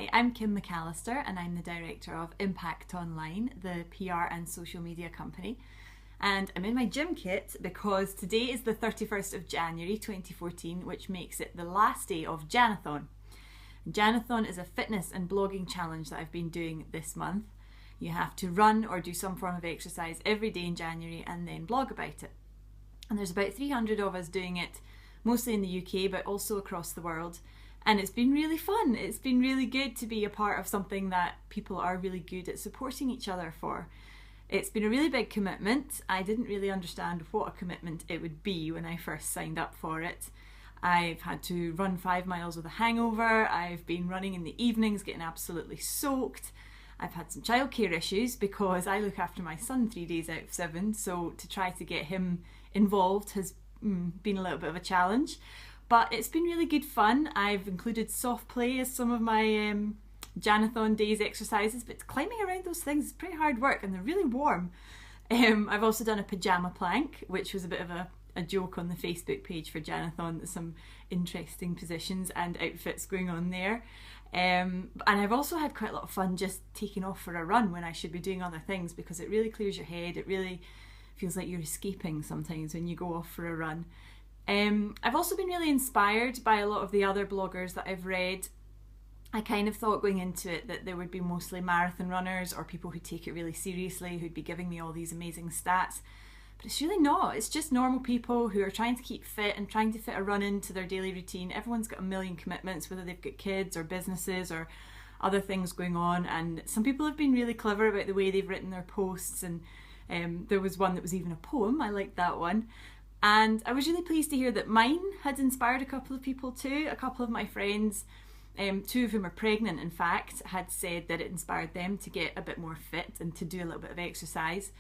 Hi, I'm Kim McAllister and I'm the director of Impact Online, the PR and social media company. And I'm in my gym kit because today is the 31st of January 2014, which makes it the last day of Janathon. Janathon is a fitness and blogging challenge that I've been doing this month. You have to run or do some form of exercise every day in January and then blog about it. And there's about 300 of us doing it, mostly in the UK, but also across the world. And it's been really fun. It's been really good to be a part of something that people are really good at supporting each other for. It's been a really big commitment. I didn't really understand what a commitment it would be when I first signed up for it. I've had to run 5 miles with a hangover. I've been running in the evenings, getting absolutely soaked. I've had some childcare issues because I look after my son 3 days out of 7, so to try to get him involved has been a little bit of a challenge. But it's been really good fun. I've included soft play as some of my Janathon days exercises, but climbing around those things is pretty hard work and they're really warm. I've also done a pyjama plank, which was a bit of a joke on the Facebook page for Janathon. There's some interesting positions and outfits going on there. And I've also had quite a lot of fun just taking off for a run when I should be doing other things, because it really clears your head. It really feels like you're escaping sometimes when you go off for a run. I've also been really inspired by a lot of the other bloggers that I've read. I kind of thought going into it that there would be mostly marathon runners or people who take it really seriously, who'd be giving me all these amazing stats. But it's really not. It's just normal people who are trying to keep fit and trying to fit a run into their daily routine. Everyone's got a million commitments, whether they've got kids or businesses or other things going on. And some people have been really clever about the way they've written their posts. And there was one that was even a poem. I liked that one. And I was really pleased to hear that mine had inspired a couple of people too. A couple of my friends, 2 of whom are pregnant in fact, had said that it inspired them to get a bit more fit and to do a little bit of exercise.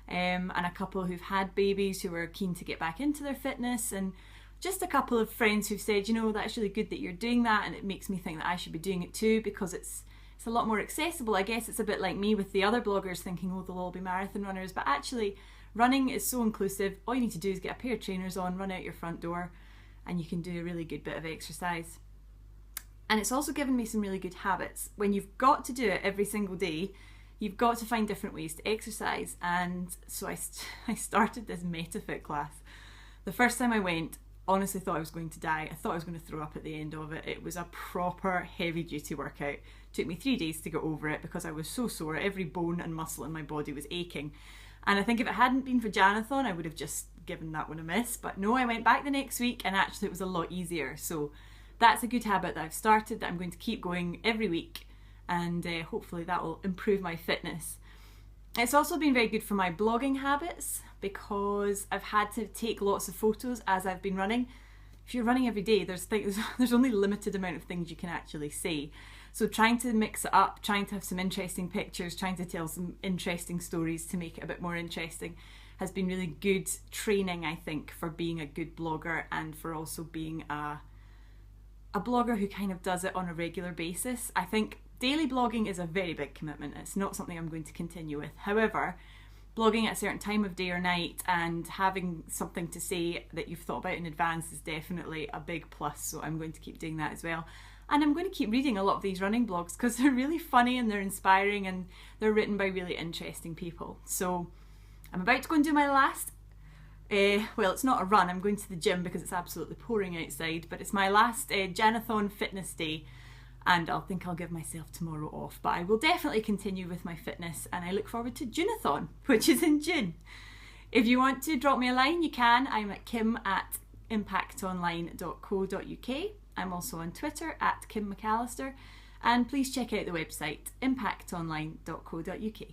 And a couple who've had babies who were keen to get back into their fitness, and just a couple of friends who've said, you know, that's really good that you're doing that, and it makes me think that I should be doing it too, because it's a lot more accessible. I guess it's a bit like me with the other bloggers thinking, oh, they'll all be marathon runners, but actually running is so inclusive. All you need to do is get a pair of trainers on, run out your front door, and you can do a really good bit of exercise. And it's also given me some really good habits. When you've got to do it every single day, you've got to find different ways to exercise. And so I started this MetaFit class. The first time I went, honestly thought I was going to die. I thought I was going to throw up at the end of it. It was a proper heavy duty workout. It took me 3 days to get over it because I was so sore. Every bone and muscle in my body was aching. And I think if it hadn't been for Janathon, I would have just given that one a miss. But no, I went back the next week and actually it was a lot easier. So that's a good habit that I've started, that I'm going to keep going every week. And hopefully that will improve my fitness. It's also been very good for my blogging habits because I've had to take lots of photos as I've been running. If you're running every day, there's only a limited amount of things you can actually say. So trying to mix it up, trying to have some interesting pictures, trying to tell some interesting stories to make it a bit more interesting has been really good training, I think, for being a good blogger and for also being a blogger who kind of does it on a regular basis. I think daily blogging is a very big commitment. It's not something I'm going to continue with. However, blogging at a certain time of day or night and having something to say that you've thought about in advance is definitely a big plus. So I'm going to keep doing that as well. And I'm going to keep reading a lot of these running blogs because they're really funny and they're inspiring and they're written by really interesting people. So I'm about to go and do my last, well, it's not a run, I'm going to the gym because it's absolutely pouring outside, but it's my last Janathon fitness day. And I'll give myself tomorrow off, but I will definitely continue with my fitness, and I look forward to Janathon, which is in June. If you want to drop me a line, you can. I'm at kim@impactonline.co.uk. I'm also on Twitter at Kim McAllister, and please check out the website impactonline.co.uk.